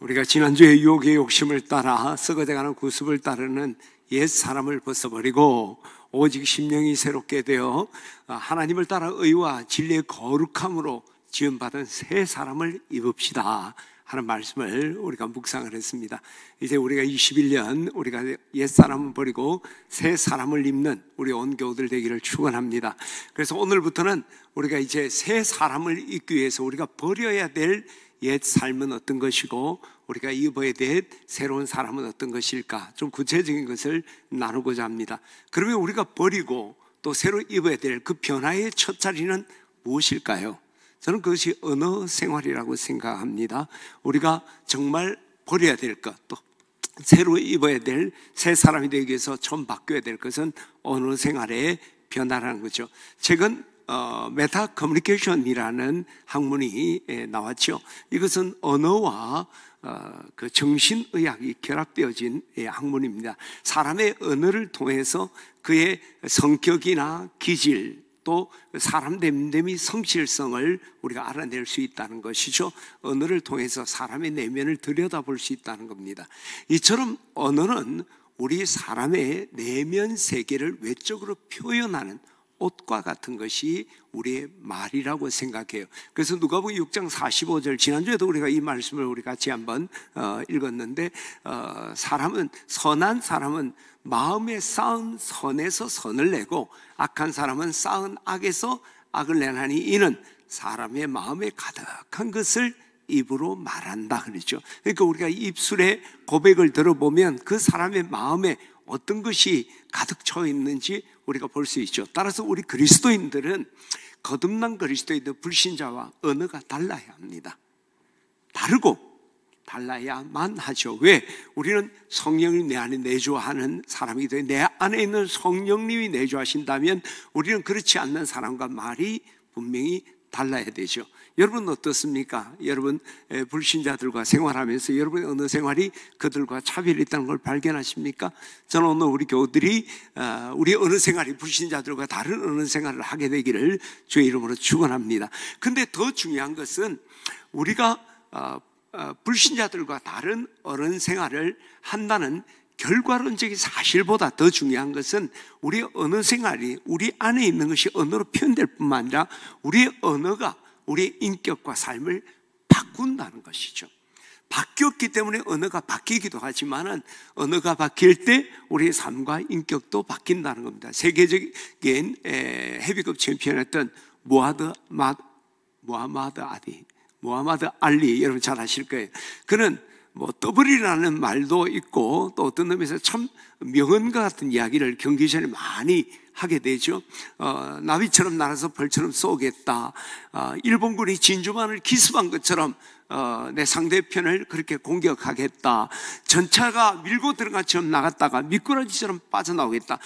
우리가 지난주에 유혹의 욕심을 따라 썩어져가는 구습을 따르는 옛 사람을 벗어버리고 오직 심령이 새롭게 되어 하나님을 따라 의와 진리의 거룩함으로 지음받은 새 사람을 입읍시다 하는 말씀을 우리가 묵상을 했습니다. 이제 우리가 21년 우리가 옛 사람을 버리고 새 사람을 입는 우리 온 교우들 되기를 축원합니다. 그래서 오늘부터는 우리가 이제 새 사람을 입기 위해서 우리가 버려야 될 옛 삶은 어떤 것이고 우리가 입어야 될 새로운 사람은 어떤 것일까, 좀 구체적인 것을 나누고자 합니다. 그러면 우리가 버리고 또 새로 입어야 될 그 변화의 첫 자리는 무엇일까요? 저는 그것이 언어 생활이라고 생각합니다. 우리가 정말 버려야 될 것, 또 새로 입어야 될 새 사람이 되기 위해서 처음 바뀌어야 될 것은 언어 생활의 변화라는 거죠. 최근 메타 커뮤니케이션이라는 학문이 나왔죠. 이것은 언어와 그 정신의학이 결합되어진 학문입니다. 사람의 언어를 통해서 그의 성격이나 기질, 또 사람 됨됨이 성실성을 우리가 알아낼 수 있다는 것이죠. 언어를 통해서 사람의 내면을 들여다볼 수 있다는 겁니다. 이처럼 언어는 우리 사람의 내면 세계를 외적으로 표현하는 옷과 같은 것이 우리의 말이라고 생각해요. 그래서 누가복음 6장 45절, 지난주에도 우리가 이 말씀을 우리 같이 한번 읽었는데, 선한 사람은 마음에 쌓은 선에서 선을 내고 악한 사람은 쌓은 악에서 악을 내나니 이는 사람의 마음에 가득한 것을 입으로 말한다 그러죠. 그러니까 우리가 입술의 고백을 들어보면 그 사람의 마음에 어떤 것이 가득 차 있는지 우리가 볼 수 있죠. 따라서 우리 그리스도인들은 거듭난 그리스도인들, 불신자와 언어가 달라야 합니다. 다르고 달라야만 하죠. 왜? 우리는 성령이 내 안에 내주하는 사람이기 때문에 내 안에 있는 성령님이 내주하신다면 우리는 그렇지 않는 사람과 말이 분명히 달라야 되죠. 여러분 어떻습니까? 여러분 불신자들과 생활하면서 여러분의 언어 생활이 그들과 차별이 있다는 걸 발견하십니까? 저는 오늘 우리 교우들이 우리 언어 생활이 불신자들과 다른 언어 생활을 하게 되기를 주의 이름으로 축원합니다. 근데 더 중요한 것은 우리가 불신자들과 다른 언어 생활을 한다는 결과론적인 사실보다 더 중요한 것은 우리 언어 생활이 우리 안에 있는 것이 언어로 표현될 뿐만 아니라 우리의 언어가 우리의 인격과 삶을 바꾼다는 것이죠. 바뀌었기 때문에 언어가 바뀌기도 하지만은 언어가 바뀔 때 우리의 삶과 인격도 바뀐다는 겁니다. 세계적인 헤비급 챔피언이었던 무하마드 알리, 여러분 잘 아실 거예요. 그는 더블이라는 말도 있고 또 어떤 의미에서 참 명언과 같은 이야기를 경기 전에 많이 하게 되죠. 나비처럼 날아서 벌처럼 쏘겠다. 일본군이 진주만을 기습한 것처럼 내 상대편을 그렇게 공격하겠다. 전차가 밀고 들어간 처럼 나갔다가 미꾸라지처럼 빠져나오겠다.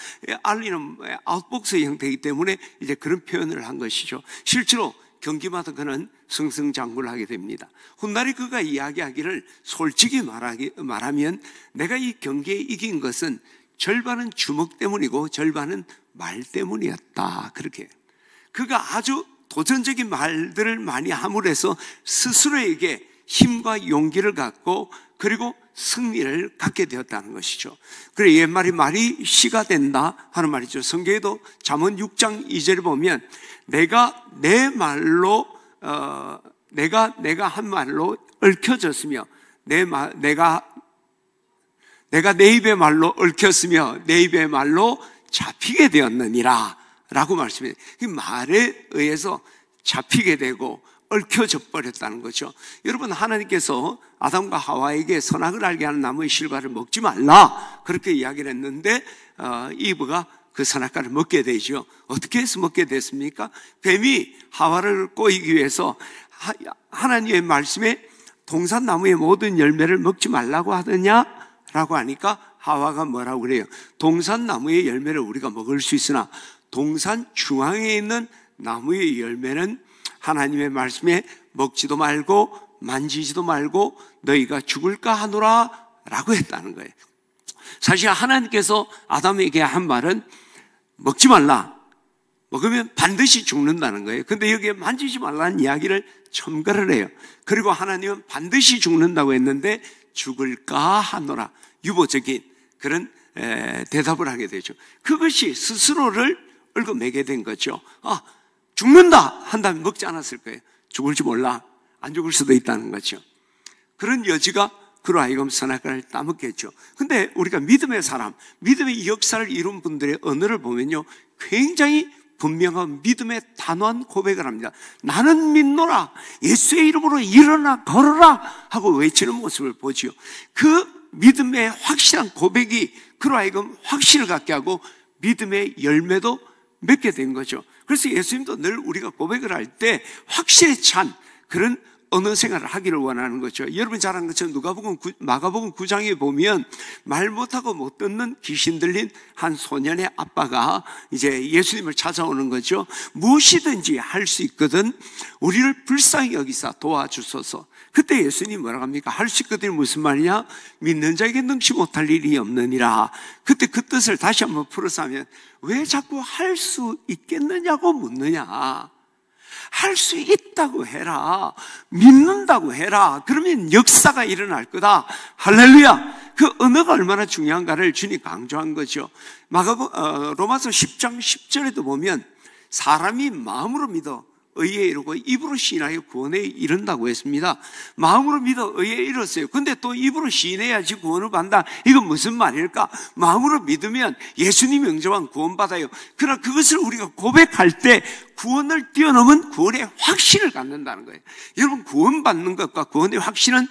알리는 아웃복스 형태이기 때문에 이제 그런 표현을 한 것이죠. 실제로 경기마다 그는 승승장구를 하게 됩니다. 훗날에 그가 이야기하기를 솔직히 말하면 내가 이 경기에 이긴 것은 절반은 주먹 때문이고 절반은 말 때문이었다. 그렇게 그가 아주 도전적인 말들을 많이 함으로 해서 스스로에게 힘과 용기를 갖고 그리고 승리를 갖게 되었다는 것이죠. 그래 옛말이 말이 시가 된다 하는 말이죠. 성경에도 잠언 6장 2절에 보면 내가 내 말로 내가 한 말로 얽혀졌으며 내가 내 입의 말로 얽혔으며 내 입의 말로 잡히게 되었느니라 라고 말씀해요. 이 말에 의해서 잡히게 되고 얽혀져 버렸다는 거죠. 여러분 하나님께서 아담과 하와에게 선악을 알게 하는 나무의 실과를 먹지 말라 그렇게 이야기를 했는데 이브가 그 선악과를 먹게 되죠. 어떻게 해서 먹게 됐습니까? 뱀이 하와를 꼬이기 위해서 하나님의 말씀에 동산나무의 모든 열매를 먹지 말라고 하더냐라고 하니까 하와가 뭐라고 그래요? 동산나무의 열매를 우리가 먹을 수 있으나 동산 중앙에 있는 나무의 열매는 하나님의 말씀에 먹지도 말고 만지지도 말고 너희가 죽을까 하노라 라고 했다는 거예요. 사실 하나님께서 아담에게 한 말은 먹지 말라. 먹으면 반드시 죽는다는 거예요. 근데 여기에 만지지 말라는 이야기를 첨가를 해요. 그리고 하나님은 반드시 죽는다고 했는데 죽을까 하노라. 유보적인 그런 대답을 하게 되죠. 그것이 스스로를 얽어매게 된 거죠. 아, 죽는다 한다면 먹지 않았을 거예요. 죽을지 몰라. 안 죽을 수도 있다는 거죠. 그런 여지가 그로 하여금 선악과를 따먹겠죠. 근데 우리가 믿음의 사람, 믿음의 역사를 이룬 분들의 언어를 보면요, 굉장히 분명한 믿음의 단호한 고백을 합니다. 나는 믿노라. 예수의 이름으로 일어나 걸어라 하고 외치는 모습을 보지요. 그 믿음의 확실한 고백이 그로 하여금 확신을 갖게 하고 믿음의 열매도 맺게 된 거죠. 그래서 예수님도 늘 우리가 고백을 할 때 확실에 찬 그런 언어 생활을 하기를 원하는 거죠. 여러분 잘 아는 것처럼 마가복음 9장에 보면 말 못하고 못 듣는 귀신 들린 한 소년의 아빠가 이제 예수님을 찾아오는 거죠. 무엇이든지 할 수 있거든 우리를 불쌍히 여기사 도와주소서. 그때 예수님이 뭐라고 합니까? 할 수 있거든이 무슨 말이냐? 믿는 자에게 능치 못할 일이 없느니라. 그때 그 뜻을 다시 한번 풀어서 하면 왜 자꾸 할 수 있겠느냐고 묻느냐? 할 수 있다고 해라. 믿는다고 해라. 그러면 역사가 일어날 거다. 할렐루야. 그 언어가 얼마나 중요한가를 주님 강조한 거죠. 로마서 10장 10절에도 보면 사람이 마음으로 믿어 의에 이르고 입으로 시인하여 구원에 이른다고 했습니다. 마음으로 믿어 의에 이르렀어요. 근데 또 입으로 시인해야지 구원을 받는다. 이건 무슨 말일까? 마음으로 믿으면 예수님 영접한 구원받아요. 그러나 그것을 우리가 고백할 때 구원을 뛰어넘은 구원의 확신을 갖는다는 거예요. 여러분, 구원받는 것과 구원의 확신은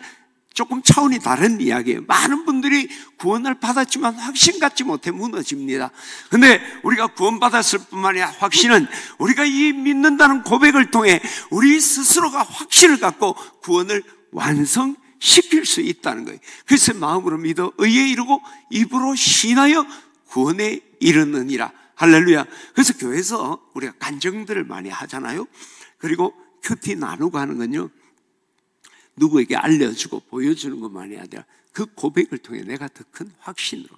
조금 차원이 다른 이야기예요. 많은 분들이 구원을 받았지만 확신 갖지 못해 무너집니다. 근데 우리가 구원받았을 뿐만 아니라 확신은 우리가 이 믿는다는 고백을 통해 우리 스스로가 확신을 갖고 구원을 완성시킬 수 있다는 거예요. 그래서 마음으로 믿어 의에 이르고 입으로 신하여 구원에 이르느니라. 할렐루야. 그래서 교회에서 우리가 간증들을 많이 하잖아요. 그리고 큐티 나누고 하는 건요, 누구에게 알려주고 보여주는 것만이 아니라 그 고백을 통해 내가 더 큰 확신으로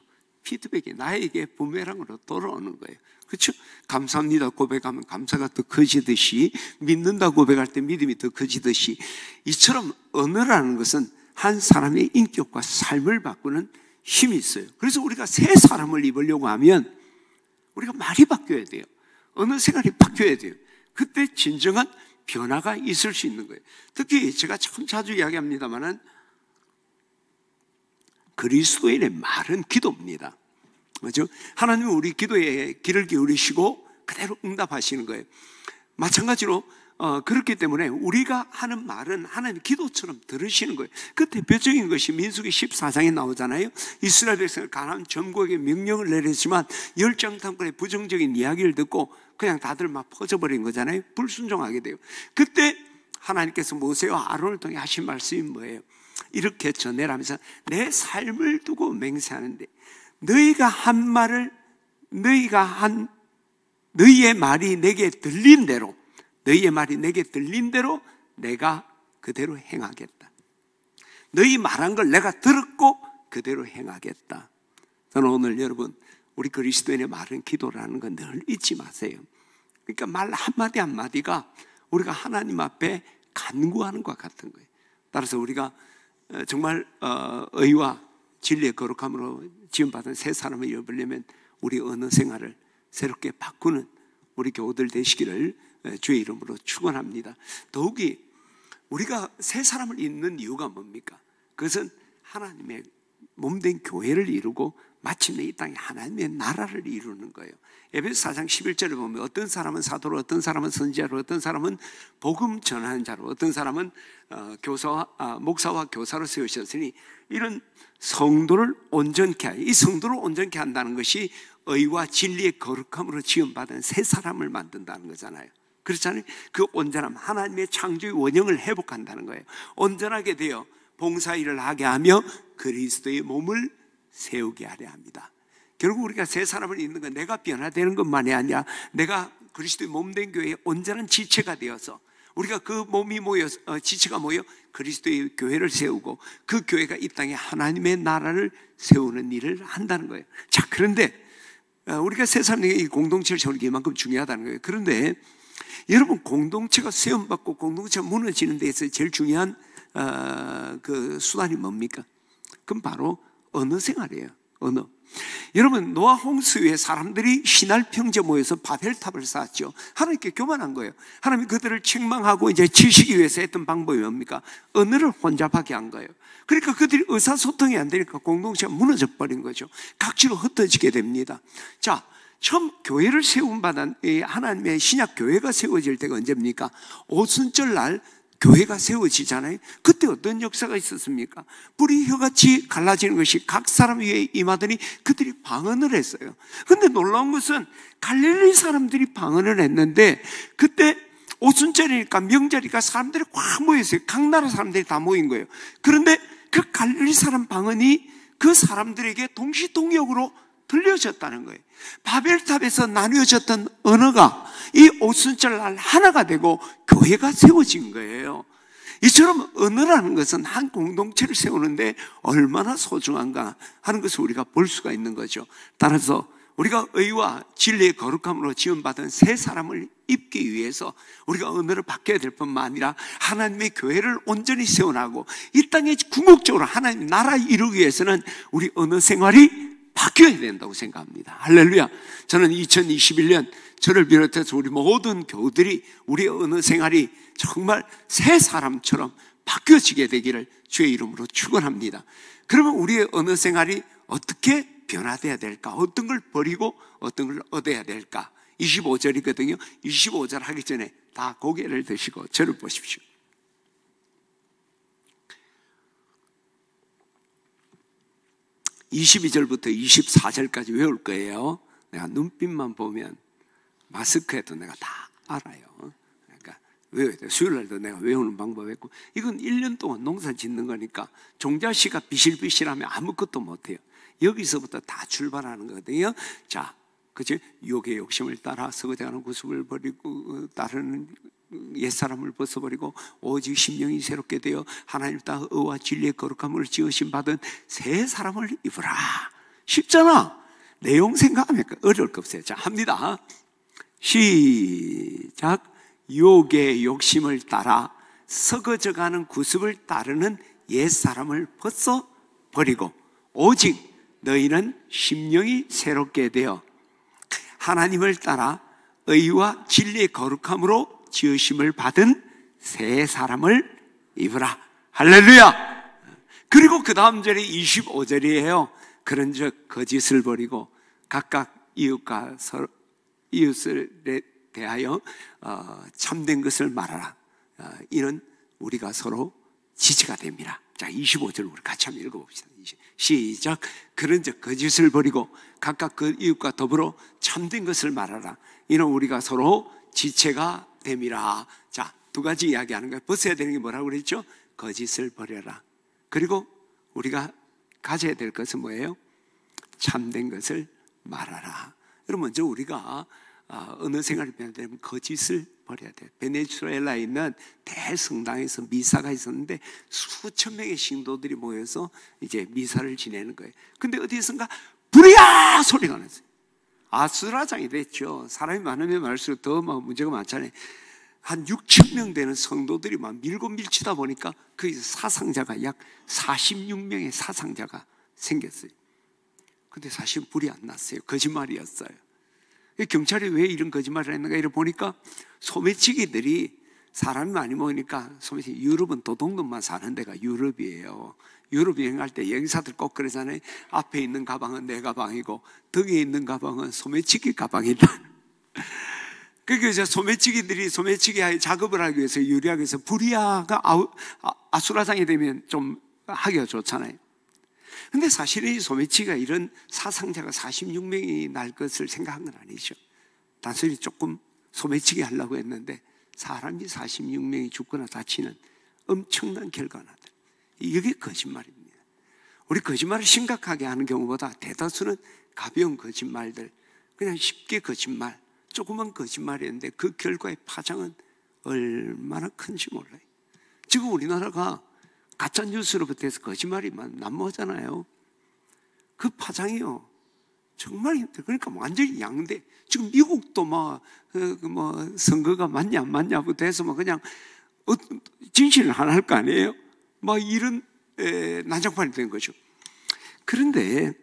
피드백이 나에게 부메랑으로 돌아오는 거예요. 그렇죠? 감사합니다 고백하면 감사가 더 커지듯이, 믿는다 고백할 때 믿음이 더 커지듯이, 이처럼 언어라는 것은 한 사람의 인격과 삶을 바꾸는 힘이 있어요. 그래서 우리가 새 사람을 입으려고 하면 우리가 말이 바뀌어야 돼요. 언어 생활이 바뀌어야 돼요. 그때 진정한 변화가 있을 수 있는 거예요. 특히 제가 참 자주 이야기합니다만은 그리스도인의 말은 기도입니다. 그렇죠? 하나님은 우리 기도에 귀를 기울이시고 그대로 응답하시는 거예요. 마찬가지로 그렇기 때문에 우리가 하는 말은 하나님 기도처럼 들으시는 거예요. 그 대표적인 것이 민수기 14장에 나오잖아요. 이스라엘 백성을 가나안 전국에게 명령을 내렸지만 열정탐권의 부정적인 이야기를 듣고 그냥 다들 막 퍼져버린 거잖아요. 불순종하게 돼요. 그때 하나님께서 모세와 아론을 통해 하신 말씀이 뭐예요? 이렇게 전해라면서 내 삶을 두고 맹세하는데 너희가 한 말을 너희의 말이 내게 들린 대로, 너희의 말이 내게 들린 대로 내가 그대로 행하겠다. 너희 말한 걸 내가 들었고 그대로 행하겠다. 저는 오늘 여러분, 우리 그리스도인의 말은 기도라는 건 늘 잊지 마세요. 그러니까 말 한마디 한마디가 우리가 하나님 앞에 간구하는 것 같은 거예요. 따라서 우리가 정말 의와 진리의 거룩함으로 지음받은 새 사람을 이어보려면 우리 언어 생활을 새롭게 바꾸는 우리 교우들 되시기를 주의 이름으로 축원합니다. 더욱이 우리가 새 사람을 잇는 이유가 뭡니까? 그것은 하나님의 몸된 교회를 이루고 마침내 이 땅에 하나님의 나라를 이루는 거예요. 에베소 4장 11절을 보면 어떤 사람은 사도로, 어떤 사람은 선지자로, 어떤 사람은 복음 전하는 자로, 어떤 사람은 목사와 교사로 세우셨으니 이런 성도를 온전케 하여, 이 성도를 온전케 한다는 것이 의와 진리의 거룩함으로 지음받은 새 사람을 만든다는 거잖아요. 그렇잖아요. 그 온전함, 하나님의 창조의 원형을 회복한다는 거예요. 온전하게 되어 봉사일을 하게 하며 그리스도의 몸을 세우게 하려 합니다. 결국 우리가 새 사람을 잇는 건 내가 변화되는 것만이 아니라 내가 그리스도의 몸된 교회의 온전한 지체가 되어서 우리가 그 몸이 모여, 지체가 모여 그리스도의 교회를 세우고 그 교회가 이 땅에 하나님의 나라를 세우는 일을 한다는 거예요. 자, 그런데 우리가 세 사람에게 이 공동체를 세우는 게 이만큼 중요하다는 거예요. 그런데 여러분, 공동체가 세움받고 공동체가 무너지는 데 있어서 제일 중요한 그 수단이 뭡니까? 그건 바로 언어 생활이에요. 언어. 여러분, 노아 홍수에 사람들이 신할 평지에 모여서 바벨탑을 쌓았죠. 하나님께 교만한 거예요. 하나님이 그들을 책망하고 이제 치시기 위해서 했던 방법이 뭡니까? 언어를 혼잡하게 한 거예요. 그러니까 그들이 의사소통이 안 되니까 공동체가 무너져 버린 거죠. 각지로 흩어지게 됩니다. 자, 처음 교회를 세움받은 하나님의 신약 교회가 세워질 때가 언제입니까? 오순절 날 교회가 세워지잖아요. 그때 어떤 역사가 있었습니까? 불이 혀같이 갈라지는 것이 각 사람 위에 임하더니 그들이 방언을 했어요. 근데 놀라운 것은 갈릴리 사람들이 방언을 했는데, 그때 오순절이니까 명절이니까 사람들이 확 모였어요. 각 나라 사람들이 다 모인 거예요. 그런데 그 갈릴리 사람 방언이 그 사람들에게 동시통역으로 들려졌다는 거예요. 바벨탑에서 나뉘어졌던 언어가 이 오순절 날 하나가 되고 교회가 세워진 거예요. 이처럼 언어라는 것은 한 공동체를 세우는데 얼마나 소중한가 하는 것을 우리가 볼 수가 있는 거죠. 따라서 우리가 의와 진리의 거룩함으로 지원받은 새 사람을 입기 위해서 우리가 언어를 바뀌어야 될 뿐만 아니라 하나님의 교회를 온전히 세워나가고 이 땅에 궁극적으로 하나님 나라 이루기 위해서는 우리 언어 생활이 바뀌어야 된다고 생각합니다. 할렐루야. 저는 2021년 저를 비롯해서 우리 모든 교우들이 우리의 언어 생활이 정말 새 사람처럼 바뀌어지게 되기를 주의 이름으로 축원합니다. 그러면 우리의 언어 생활이 어떻게 변화돼야 될까? 어떤 걸 버리고 어떤 걸 얻어야 될까? 25절이거든요. 25절 하기 전에 다 고개를 드시고 저를 보십시오. 22절부터 24절까지 외울 거예요. 내가 눈빛만 보면 마스크에도 내가 다 알아요. 그러니까 외워야 돼요. 수요일 날도 내가 외우는 방법이 있고, 이건 1년 동안 농사 짓는 거니까 종자씨가 비실비실하면 아무것도 못해요. 여기서부터 다 출발하는 거거든요. 자, 그치? 욕의 욕심을 따라 서거대하는 구습을 버리고 따르는 옛사람을 벗어버리고 오직 심령이 새롭게 되어 하나님 따라 의와 진리의 거룩함을 지으심 받은 새 사람을 입으라. 쉽잖아. 내용 생각하면 어려울 거 없어요. 자, 합니다. 시작. 욕의 욕심을 따라 썩어져가는 구습을 따르는 옛사람을 벗어버리고 오직 너희는 심령이 새롭게 되어 하나님을 따라 의와 진리의 거룩함으로 지으심을 받은 새 사람을 입으라. 할렐루야. 그리고 그 다음 절이 25절이에요. 그런즉 거짓을 버리고 각각 이웃을 대하여 참된 것을 말하라. 이는 우리가 서로 지체가 됩니다. 자, 25절 우리 같이 한번 읽어봅시다. 시작. 그런즉 거짓을 버리고 각각 그 이웃과 더불어 참된 것을 말하라. 이는 우리가 서로 지체가 됨이라. 자, 두 가지 이야기하는 거예요. 벗어야 되는 게 뭐라고 그랬죠? 거짓을 버려라. 그리고 우리가 가져야 될 것은 뭐예요? 참된 것을 말하라. 여러분, 먼저 우리가 언어 생활이 변화되면 거짓을 버려야 돼요. 베네수엘라에 있는 대성당에서 미사가 있었는데 수천 명의 신도들이 모여서 이제 미사를 지내는 거예요. 근데 어디선가 불이야! 소리가 났어요. 아수라장이 됐죠. 사람이 많으면 많을수록 더 문제가 많잖아요. 한 6천 명 되는 성도들이 막 밀고 밀치다 보니까 거기서 사상자가 약 46명의 사상자가 생겼어요. 근데 사실 불이 안 났어요. 거짓말이었어요. 경찰이 왜 이런 거짓말을 했는가 이래 보니까 소매치기들이 사람이 많이 모이니까 소매치기, 유럽은 도둑놈만 사는 데가 유럽이에요. 유럽 여행할 때 여행사들 꼭 그러잖아요. 앞에 있는 가방은 내 가방이고 등에 있는 가방은 소매치기 가방이다. 그러니까 이제 소매치기들이 소매치기 작업을 하기 위해서 유리하기 위해서 불이야가 아수라장이 되면 좀 하기가 좋잖아요. 근데 사실은 이 소매치기가 이런 사상자가 46명이 날 것을 생각한 건 아니죠. 단순히 조금 소매치기 하려고 했는데 사람이 46명이 죽거나 다치는 엄청난 결과가 나더라고요. 이게 거짓말입니다. 우리 거짓말을 심각하게 하는 경우보다 대다수는 가벼운 거짓말들, 그냥 쉽게 거짓말, 조그만 거짓말이었는데 그 결과의 파장은 얼마나 큰지 몰라요. 지금 우리나라가 가짜뉴스로부터 해서 거짓말이 난무하잖아요. 그 파장이요, 정말 힘들어. 그러니까 완전히 양대. 지금 미국도 선거가 맞냐 안 맞냐부터 해서 그냥 진실을 안 할 거 아니에요? 이런 난장판이 된 거죠. 그런데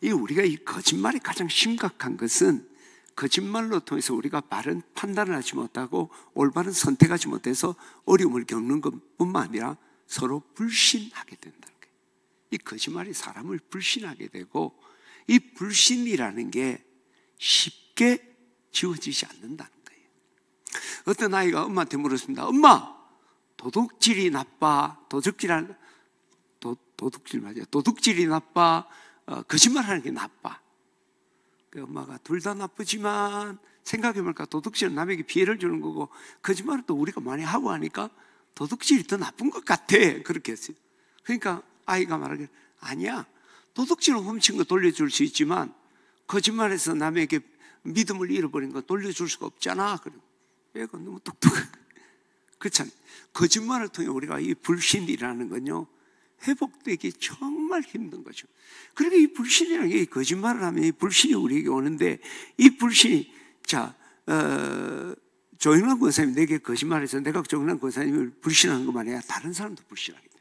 우리가 이 거짓말이 가장 심각한 것은 거짓말로 통해서 우리가 바른 판단을 하지 못하고 올바른 선택하지 못해서 어려움을 겪는 것뿐만 아니라 서로 불신하게 된다는 거예요. 이 거짓말이 사람을 불신하게 되고 이 불신이라는 게 쉽게 지워지지 않는다는 거예요. 어떤 아이가 엄마한테 물었습니다. 엄마, 도둑질이 나빠? 도둑질 맞아요. 도둑질이 나빠? 거짓말하는 게 나빠? 그 엄마가 둘 다 나쁘지만 생각해보니까 도둑질은 남에게 피해를 주는 거고 거짓말은 또 우리가 많이 하고 하니까 도둑질이 더 나쁜 것 같아. 그렇게 했어요. 그러니까 아이가 말하길 아니야. 도둑질은 훔친 거 돌려줄 수 있지만 거짓말해서 남에게 믿음을 잃어버린 거 돌려줄 수가 없잖아. 그래. 얘가 너무 똑똑해. 그렇잖아요. 거짓말을 통해 우리가 이 불신이라는 건요, 회복되기 정말 힘든 거죠. 그러니까 이 불신이라는 게 거짓말을 하면 이 불신이 우리에게 오는데 이 불신이 조영란 권사님이 내게 거짓말해서 내가 조영란 권사님을 불신하는 것만 아니라 다른 사람도 불신하게 됩니다.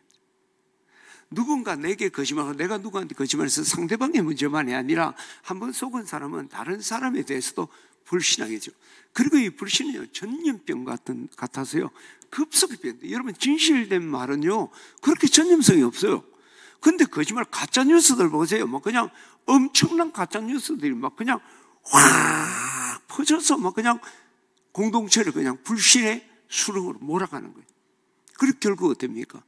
누군가 내게 거짓말하고 내가 누구한테 거짓말해서 상대방의 문제만이 아니라 한번 속은 사람은 다른 사람에 대해서도 불신하겠죠. 그리고 이 불신은요, 전염병 같아서요, 급속히 변해요. 여러분, 진실된 말은요, 그렇게 전염성이 없어요. 근데 거짓말, 가짜뉴스들 보세요. 그냥 엄청난 가짜뉴스들이 그냥 확 퍼져서 그냥 공동체를 그냥 불신의 수렁으로 몰아가는 거예요. 그리고 결국 어떻습니까?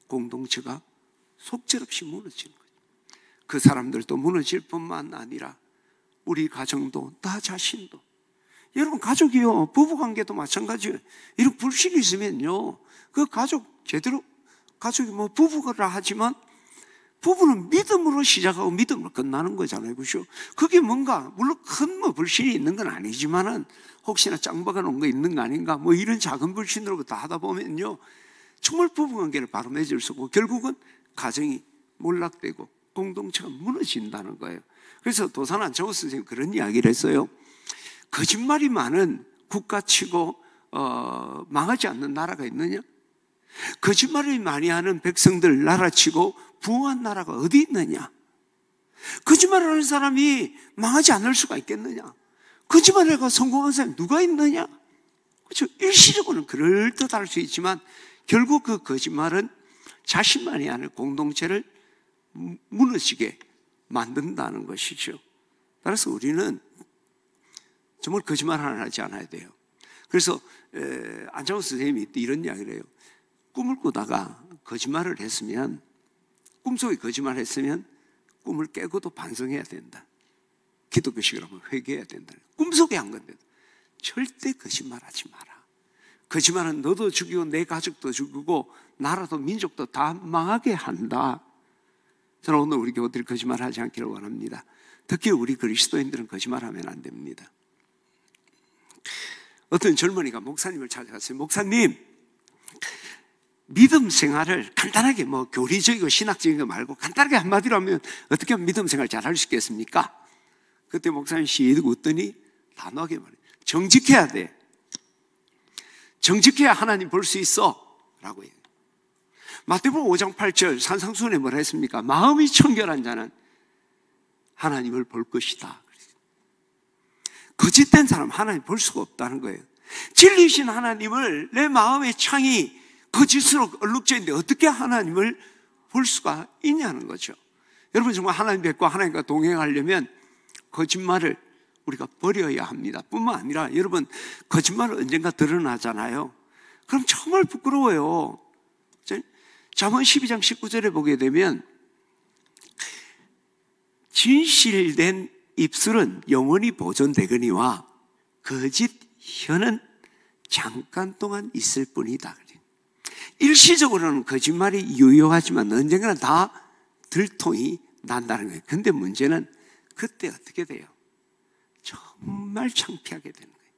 공동체가 속절없이 무너지는 거예요. 그 사람들도 무너질 뿐만 아니라 우리 가정도, 나 자신도. 여러분, 가족이요, 부부관계도 마찬가지예요. 이런 불신이 있으면요, 그 가족 제대로, 가족이 부부라 하지만 부부는 믿음으로 시작하고 믿음으로 끝나는 거잖아요. 그죠? 그게 뭔가, 물론 큰 불신이 있는 건 아니지만은 혹시나 짱박아 놓은 거 있는 거 아닌가, 이런 작은 불신으로부터 하다 보면요, 정말 부부관계를 바로 맺을 수 없고 결국은 가정이 몰락되고 공동체가 무너진다는 거예요. 그래서 도산 안창호 선생님이 그런 이야기를 했어요. 거짓말이 많은 국가치고 망하지 않는 나라가 있느냐? 거짓말을 많이 하는 백성들 나라치고 부흥한 나라가 어디 있느냐? 거짓말을 하는 사람이 망하지 않을 수가 있겠느냐? 거짓말을 하고 성공한 사람이 누가 있느냐? 그렇죠? 일시적으로는 그럴듯할 수 있지만 결국 그 거짓말은 자신만이 아닌 공동체를 무너지게 만든다는 것이죠. 따라서 우리는 정말 거짓말 하나 하지 않아야 돼요. 그래서 안창호 선생님이 이런 이야기를 해요. 꿈을 꾸다가 거짓말을 했으면, 꿈속에 거짓말을 했으면 꿈을 깨고도 반성해야 된다. 기독교식으로 하면 회개해야 된다. 꿈속에 한 건데 절대 거짓말하지 마라. 거짓말은 너도 죽이고 내 가족도 죽이고 나라도 민족도 다 망하게 한다. 저는 오늘 우리 교우들이 거짓말하지 않기를 원합니다. 특히 우리 그리스도인들은 거짓말하면 안 됩니다. 어떤 젊은이가 목사님을 찾아갔어요. 목사님, 믿음 생활을 간단하게 교리적이고 신학적인 거 말고 간단하게 한마디로 하면 어떻게 하면 믿음 생활 잘 할 수 있겠습니까? 그때 목사님이 시익 웃더니 단호하게 말해요. 정직해야 돼. 정직해야 하나님 볼 수 있어 라고 해요. 마태복음 5장 8절 산상수훈에 뭐라 했습니까? 마음이 청결한 자는 하나님을 볼 것이다. 거짓된 사람 하나님 볼 수가 없다는 거예요. 진리이신 하나님을 내 마음의 창이 거짓으로 얼룩져 있는데 어떻게 하나님을 볼 수가 있냐는 거죠. 여러분, 정말 하나님 뵙고 하나님과 동행하려면 거짓말을 우리가 버려야 합니다. 뿐만 아니라 여러분, 거짓말은 언젠가 드러나잖아요. 그럼 정말 부끄러워요. 잠언 12장 19절에 보게 되면 진실된 입술은 영원히 보존되거니와 거짓 혀는 잠깐 동안 있을 뿐이다. 일시적으로는 거짓말이 유효하지만 언젠가는 다 들통이 난다는 거예요. 근데 문제는 그때 어떻게 돼요? 정말 창피하게 되는 거예요.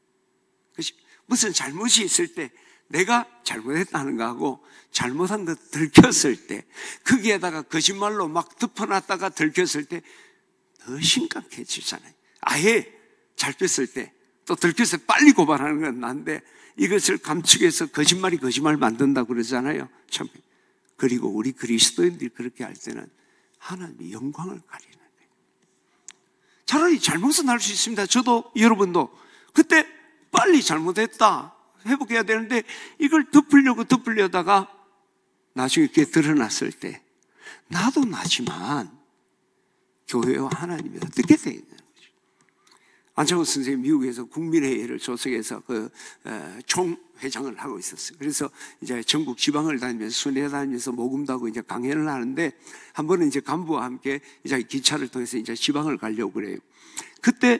그렇지? 무슨 잘못이 있을 때 내가 잘못했다는 거하고 잘못한 거 들켰을 때, 거기에다가 거짓말로 막 덮어놨다가 들켰을 때 더 심각해지잖아요. 아예 잘렸을 때 또 들켰을 때 빨리 고발하는 건 난데 이것을 감추기 위해서 거짓말 만든다고 그러잖아요. 참. 그리고 우리 그리스도인들이 그렇게 할 때는 하나님의 영광을 가리는 거예요. 차라리 잘못은 할 수 있습니다. 저도 여러분도 그때 빨리 잘못했다 회복해야 되는데 이걸 덮으려다가 나중에 그게 드러났을 때 나도 나지만 교회와 하나님이 어떻게 되어 있는 거죠. 안창호 선생님 미국에서 국민회의를 조석해서 총회장을 하고 있었어요. 그래서 이제 전국 지방을 다니면서 순회 다니면서 모금도 하고 이제 강연을 하는데 한 번은 이제 간부와 함께 이제 기차를 통해서 이제 지방을 가려고 그래요. 그때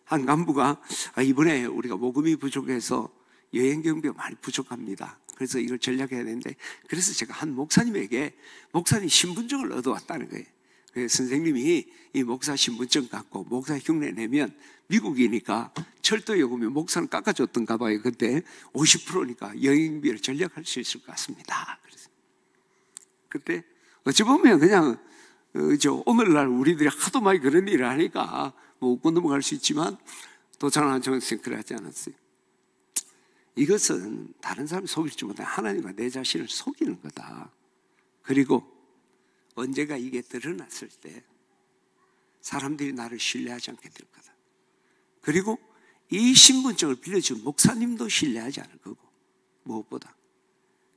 한 간부가 이번에 우리가 모금이 부족해서 여행 경비가 많이 부족합니다. 그래서 이걸 전략해야 되는데 그래서 제가 한 목사님에게 목사님 신분증을 얻어왔다는 거예요. 그래서 선생님이 이 목사 신분증 갖고 목사 흉내 내면 미국이니까 철도 요금이 목사는 깎아줬던가 봐요. 그때 50%니까 여행비를 전략할 수 있을 것 같습니다. 그래서 그때 어찌 보면 그냥 오늘날 우리들이 하도 많이 그런 일을 하니까 뭐 웃고 넘어갈 수 있지만 또 저는 한정은 그러지 않았어요. 이것은 다른 사람을 속일지 못해 하나님과 내 자신을 속이는 거다. 그리고 언제가 이게 드러났을 때 사람들이 나를 신뢰하지 않게 될 거다. 그리고 이 신분증을 빌려준 목사님도 신뢰하지 않을 거고 무엇보다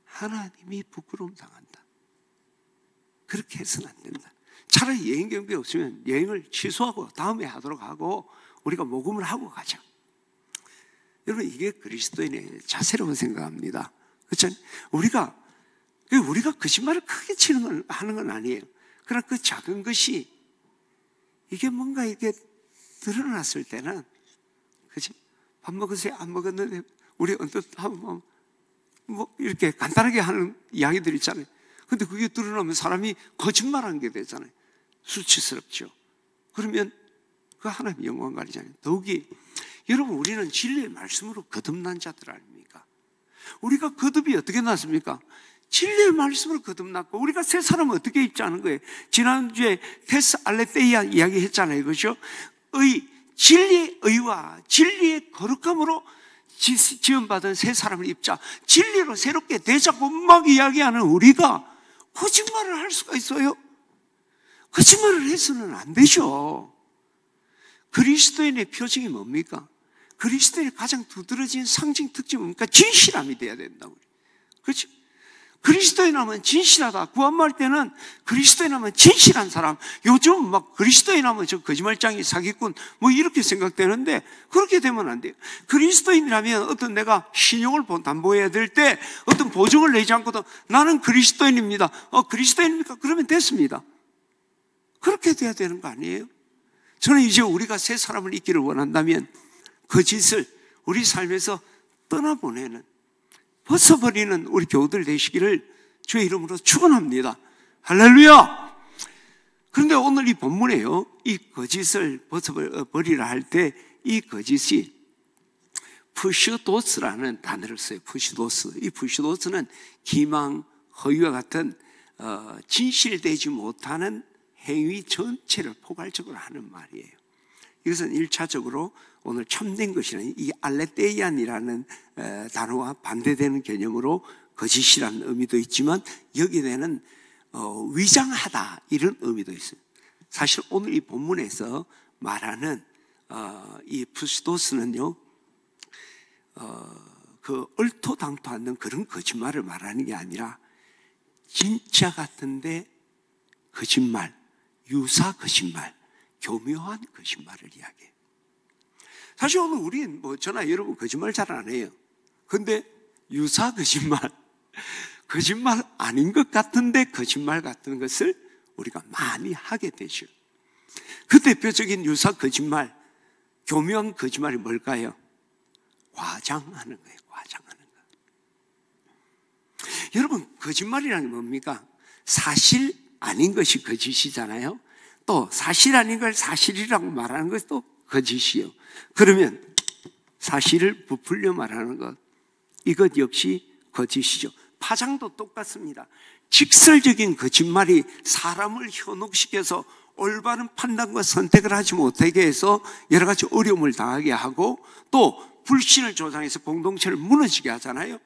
하나님이 부끄러움 당한다. 그렇게 해서는 안 된다. 차라리 여행 경비 없으면 여행을 취소하고 다음에 하도록 하고 우리가 모금을 하고 가자. 여러분 이게 그리스도인의 자세라고 생각합니다. 그렇죠? 우리가 거짓말을 크게 하는 건 아니에요. 그러나 그 작은 것이 이게 뭔가 이게 드러났을 때는 그치? 밥 먹으세요? 안 먹었는데 우리 언뜻 하면 뭐 이렇게 간단하게 하는 이야기들 있잖아요. 근데 그게 드러나면 사람이 거짓말한 게 되잖아요. 수치스럽죠. 그러면 그 하나님 영광 가리잖아요. 더욱이 여러분 우리는 진리의 말씀으로 거듭난 자들 아닙니까? 우리가 거듭이 어떻게 났습니까? 진리의 말씀으로 거듭났고 우리가 새 사람은 어떻게 입자는 거예요? 지난주에 테스 알레테이아 이야기 했잖아요. 그렇죠? 진리의 의와 진리의 거룩함으로 지원받은 새 사람을 입자. 진리로 새롭게 되자고 막 이야기하는 우리가 거짓말을 할 수가 있어요? 거짓말을 해서는 안 되죠. 그리스도인의 표징이 뭡니까? 그리스도인의 가장 두드러진 상징 특징이 뭡니까? 진실함이 돼야 된다고. 그렇죠? 그리스도인 하면 진실하다. 구한말 때는 그리스도인 하면 진실한 사람. 요즘 막 그리스도인 하면 저 거짓말장이 사기꾼 뭐 이렇게 생각되는데 그렇게 되면 안 돼요. 그리스도인이라면 어떤 내가 신용을 담보해야 될 때 어떤 보증을 내지 않고도 나는 그리스도인입니다. 그리스도인입니까? 그러면 됐습니다. 그렇게 돼야 되는 거 아니에요? 저는 이제 우리가 새 사람을 있기를 원한다면 거짓을 우리 삶에서 떠나보내는 벗어버리는 우리 교우들 되시기를 주의 이름으로 축원합니다. 할렐루야! 그런데 오늘 이 본문에요, 이 거짓을 벗어버리라 할 때 이 거짓이 푸시도스라는 단어를 써요. 푸시도스. 이 푸시도스는 기망, 허위와 같은 진실되지 못하는 행위 전체를 포괄적으로 하는 말이에요. 이것은 1차적으로 오늘 참된 것이라는 이 알레테이안이라는 단어와 반대되는 개념으로 거짓이라는 의미도 있지만 여기에는 위장하다 이런 의미도 있어요. 사실 오늘 이 본문에서 말하는 이 푸시도스는요, 그 얼토당토 않는 그런 거짓말을 말하는 게 아니라 진짜 같은데 거짓말, 유사 거짓말, 교묘한 거짓말을 이야기해요. 사실 오늘 우린 저나 여러분 거짓말 잘 안 해요. 근데 유사 거짓말, 거짓말 아닌 것 같은데 거짓말 같은 것을 우리가 많이 하게 되죠. 그 대표적인 유사 거짓말, 교묘한 거짓말이 뭘까요? 과장하는 거예요. 과장하는 거. 여러분 거짓말이라는 게 뭡니까? 사실 아닌 것이 거짓이잖아요. 또 사실 아닌 걸 사실이라고 말하는 것도 거짓이요. 그러면 사실을 부풀려 말하는 것, 이것 역시 거짓이죠. 파장도 똑같습니다. 직설적인 거짓말이 사람을 현혹시켜서 올바른 판단과 선택을 하지 못하게 해서 여러 가지 어려움을 당하게 하고 또 불신을 조장해서 공동체를 무너지게 하잖아요.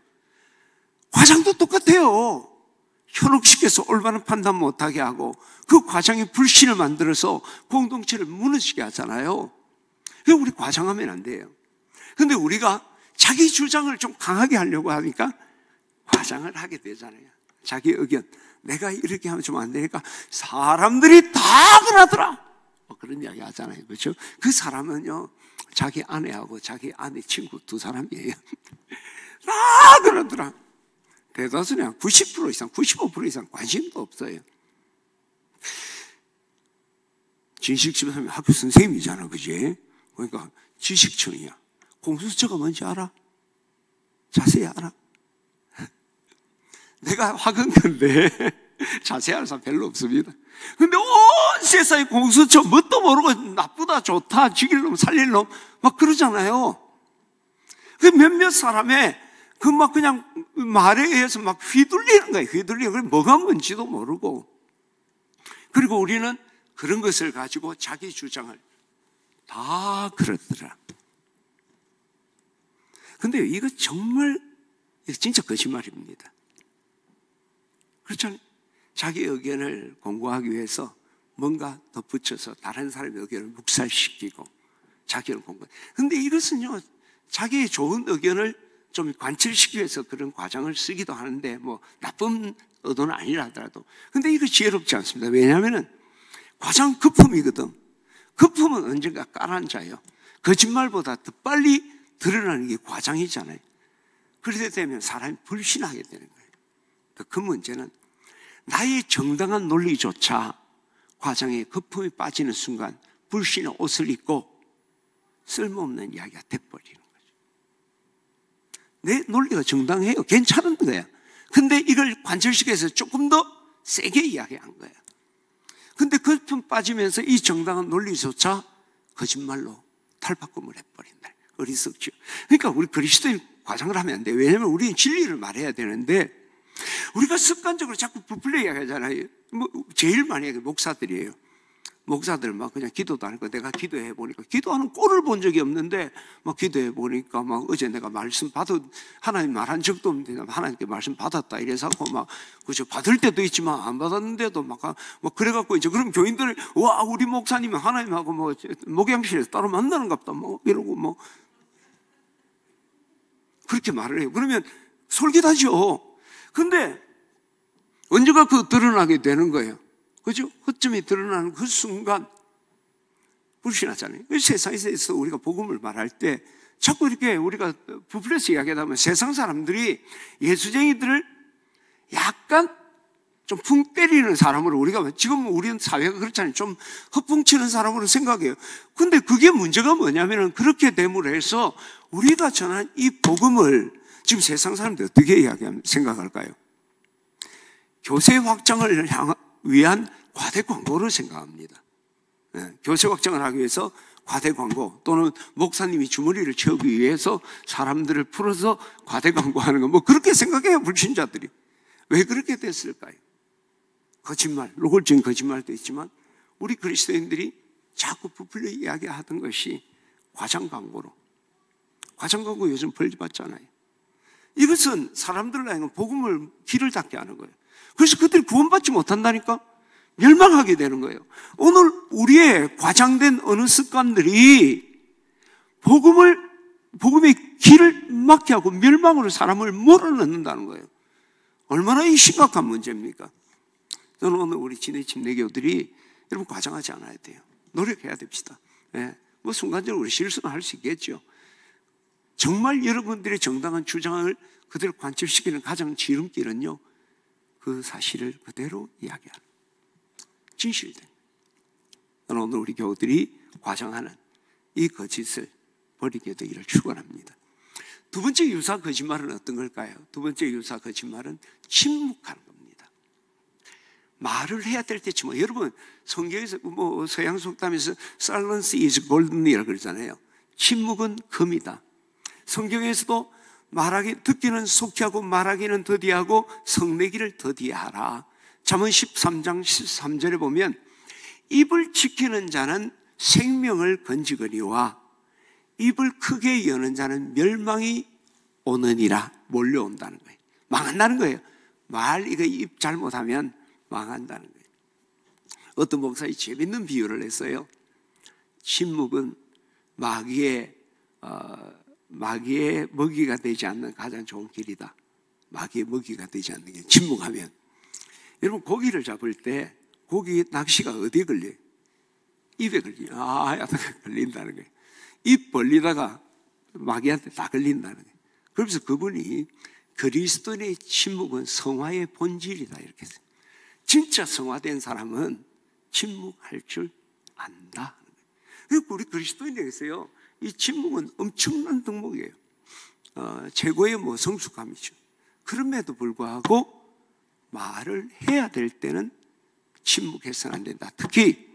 과장도 똑같아요. 현혹시켜서 올바른 판단 못하게 하고 그 과장이 불신을 만들어서 공동체를 무너지게 하잖아요. 그래서 우리 과장하면 안 돼요. 그런데 우리가 자기 주장을 좀 강하게 하려고 하니까 과장을 하게 되잖아요. 자기 의견. 내가 이렇게 하면 좀 안 되니까 사람들이 다 그러더라. 뭐 그런 이야기 하잖아요. 그렇죠? 그 사람은요, 자기 아내하고 자기 아내 친구 두 사람이에요. 다 그러더라. 대다수는 90% 이상, 95% 이상 관심도 없어요. 진식집사님 학교 선생님이잖아, 그지? 그러니까 지식층이야. 공수처가 뭔지 알아? 자세히 알아? 내가 화근건데 자세히 아는 사람 별로 없습니다. 근데 온 세상에 공수처 뭣도 모르고 나쁘다 좋다 죽일 놈 살릴 놈 막 그러잖아요. 그 몇몇 사람의 그 막 그냥 말에 의해서 막 휘둘리는 거예요. 휘둘리고 그게 뭐가 뭔지도 모르고. 그리고 우리는 그런 것을 가지고 자기 주장을 다 그렇더라. 근데 이거 정말 진짜 거짓말입니다. 그렇잖아요. 자기 의견을 공고하기 위해서 뭔가 덧붙여서 다른 사람의 의견을 묵살시키고 자기를 공고해. 근데 이것은요, 자기의 좋은 의견을 좀 관철시키기 위해서 그런 과장을 쓰기도 하는데 뭐 나쁜 의도는 아니라 하더라도. 근데 이거 지혜롭지 않습니다. 왜냐하면 과장 거품이거든. 거품은 언젠가 가라앉아요. 거짓말보다 더 빨리 드러나는 게 과장이잖아요. 그렇게 되면 사람이 불신하게 되는 거예요. 그 문제는 나의 정당한 논리조차 과장에 거품이 빠지는 순간 불신의 옷을 입고 쓸모없는 이야기가 돼버리는 거죠. 내 논리가 정당해요. 괜찮은 거야. 근데 이걸 관철시켜서 조금 더 세게 이야기한 거야. 근데 거품 빠지면서 이 정당한 논리조차 거짓말로 탈바꿈을 해버린다. 어리석죠. 그러니까 우리 그리스도인 과장을 하면 안 돼. 왜냐하면 우리는 진리를 말해야 되는데 우리가 습관적으로 자꾸 부풀려 이야기하잖아요. 뭐 제일 많이 하는 게 목사들이에요. 목사들 막 그냥 기도도 안 하고 내가 기도해 보니까 기도하는 꼴을 본 적이 없는데 막 기도해 보니까 막 어제 내가 말씀 하나님 말한 적도 없는데 하나님께 말씀 받았다 이래서 막 그저 받을 때도 있지만 안 받았는데도 막 그래갖고 이제 그럼 교인들이 와 우리 목사님은 하나님하고 뭐 목양실에서 따로 만나는갑다 뭐 이러고 뭐 그렇게 말을 해요. 그러면 솔깃하죠. 근데 언제가 그 드러나게 되는 거예요. 그죠? 허점이 드러나는 그 순간 불신하잖아요. 세상에서 우리가 복음을 말할 때 자꾸 이렇게 우리가 부풀려서 이야기하다 보면 세상 사람들이 예수쟁이들을 약간 좀 풍 때리는 사람으로 우리가 지금 우리는 사회가 그렇잖아요. 좀 허풍치는 사람으로 생각해요. 근데 그게 문제가 뭐냐면은 그렇게 됨으로 해서 우리가 전한 이 복음을 지금 세상 사람들이 어떻게 생각할까요? 교세 확장을 위한 과대 광고를 생각합니다. 교세 확장을 하기 위해서 과대 광고 또는 목사님이 주머니를 채우기 위해서 사람들을 풀어서 과대 광고하는 거 뭐 그렇게 생각해요. 불신자들이. 왜 그렇게 됐을까요? 거짓말, 노골적인 거짓말도 있지만 우리 그리스도인들이 자꾸 부풀려 이야기하던 것이 과장 광고로. 과장 광고 요즘 벌받잖아요. 이것은 사람들을 하여금 복음을 길을 닫게 하는 거예요. 그래서 그들이 구원받지 못한다니까 멸망하게 되는 거예요. 오늘 우리의 과장된 어느 습관들이 복음의 길을 막게 하고 멸망으로 사람을 몰아넣는다는 거예요. 얼마나 이 심각한 문제입니까? 저는 오늘 우리 지내친 내교들이 여러분 과장하지 않아야 돼요. 노력해야 됩시다. 뭐 순간적으로 우리 실수는 할 수 있겠죠. 정말 여러분들의 정당한 주장을 그대로 관철시키는 가장 지름길은요, 그 사실을 그대로 이야기하는 진실된. 저는 오늘 우리 교우들이 과장하는 이 거짓을 버리게 되기를 축원합니다. 두 번째 유사 거짓말은 어떤 걸까요? 두 번째 유사 거짓말은 침묵하는 겁니다. 말을 해야 될 때쯤 여러분 성경에서 뭐 서양 속담에서 silence is golden이라고 그러잖아요. 침묵은 금이다. 성경에서도 듣기는 속히하고 말하기는 더디하고 성내기를 더디하라. 잠언 13장 13절에 보면 입을 지키는 자는 생명을 건지거니와 입을 크게 여는 자는 멸망이 오느니라. 몰려온다는 거예요. 망한다는 거예요. 이거 입 잘못하면 망한다는 거예요. 어떤 목사님이 재밌는 비유를 했어요. 침묵은 마귀의 먹이가 되지 않는 가장 좋은 길이다. 마귀의 먹이가 되지 않는 게 침묵하면. 여러분, 고기를 잡을 때 고기 낚시가 어디에 걸려요? 입에 걸려요. 걸린다는 거예요. 입 벌리다가 마귀한테 다 걸린다는 거예요. 그래서 그분이 그리스도인의 침묵은 성화의 본질이다 이렇게 했어요. 진짜 성화된 사람은 침묵할 줄 안다. 그리고 우리 그리스도인에게서요, 이 침묵은 엄청난 덕목이에요. 최고의 성숙함이죠. 그럼에도 불구하고 말을 해야 될 때는 침묵해서는 안 된다. 특히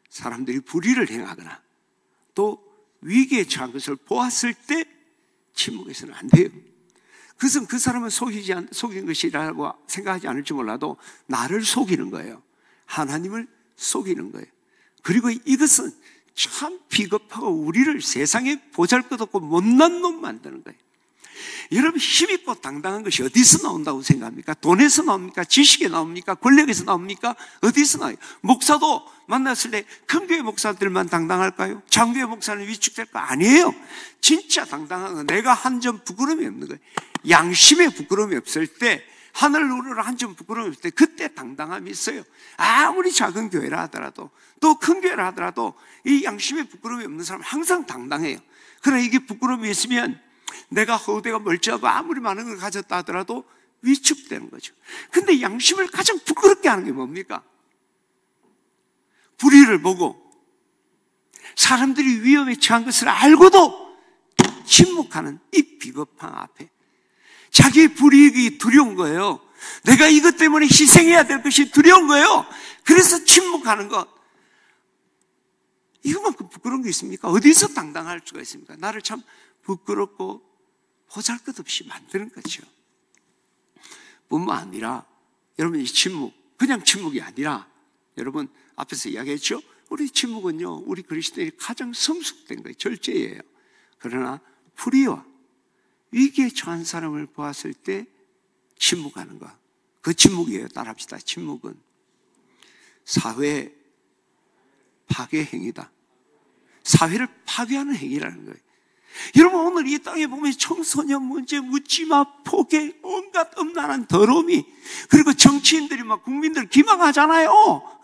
사람들이 불의를 행하거나 또 위기에 처한 것을 보았을 때 침묵해서는 안 돼요. 그것은 그 사람은 속인 것이라고 생각하지 않을지 몰라도 나를 속이는 거예요. 하나님을 속이는 거예요. 그리고 이것은 참 비겁하고 우리를 세상에 보잘것없고 못난 놈 만드는 거예요. 여러분, 힘있고 당당한 것이 어디서 나온다고 생각합니까? 돈에서 나옵니까? 지식에 나옵니까? 권력에서 나옵니까? 어디서 나와요? 목사도 만났을 때 큰 교회 목사들만 당당할까요? 장교회 목사는 위축될까? 아니에요. 진짜 당당한 건 내가 한 점 부끄러움이 없는 거예요. 양심에 부끄러움이 없을 때, 하늘 우러러 한 점 부끄러움이 없을 때 그때 당당함이 있어요. 아무리 작은 교회라 하더라도 또 큰 교회라 하더라도 이 양심에 부끄러움이 없는 사람은 항상 당당해요. 그러나 이게 부끄러움이 있으면 내가 허우대가 멀쩡하고 아무리 많은 걸 가졌다 하더라도 위축되는 거죠. 근데 양심을 가장 부끄럽게 하는 게 뭡니까? 불의를 보고 사람들이 위험에 처한 것을 알고도 침묵하는 이 비겁함 앞에 자기의 불이익이 두려운 거예요. 내가 이것 때문에 희생해야 될 것이 두려운 거예요. 그래서 침묵하는 것. 이거만큼 부끄러운 게 있습니까? 어디서 당당할 수가 있습니까? 나를 참 부끄럽고 보잘것없이 만드는 거죠. 뿐만 아니라 여러분, 이 침묵, 그냥 침묵이 아니라 여러분 앞에서 이야기했죠? 우리 침묵은요, 우리 그리스도인이 가장 성숙된 거예요. 절제예요. 그러나 불의와 위기에 처한 사람을 보았을 때 침묵하는 것, 그 침묵이에요. 따라합시다. 침묵은 사회 파괴 행위다. 사회를 파괴하는 행위라는 거예요. 여러분, 오늘 이 땅에 보면 청소년 문제, 묻지마, 포개, 온갖 음란한 더러움이, 그리고 정치인들이 막 국민들 기망하잖아요.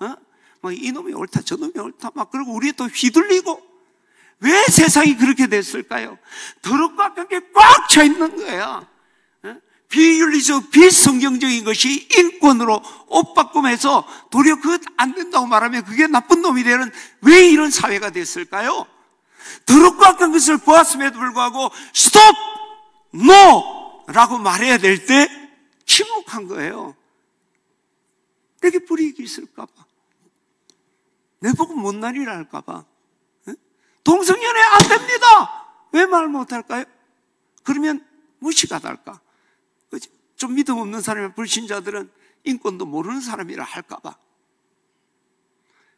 막 이놈이 옳다, 저놈이 옳다, 막 그러고 우리에 또 휘둘리고. 왜 세상이 그렇게 됐을까요? 더럽고 악한 게 꽉 차 있는 거야. 비윤리적, 비성경적인 것이 인권으로 옷바꿈해서 도리어 그것 안 된다고 말하면 그게 나쁜 놈이 되는, 왜 이런 사회가 됐을까요? 더럽고 악한 것을 보았음에도 불구하고 스톱! 노! 라고 말해야 될 때 침묵한 거예요. 내게 불이익이 있을까 봐, 내보고 못난이라 할까 봐. 동성연애 안 됩니다! 왜 말 못할까요? 그러면 무시가 할까? 좀 믿음 없는 사람이, 불신자들은 인권도 모르는 사람이라 할까 봐.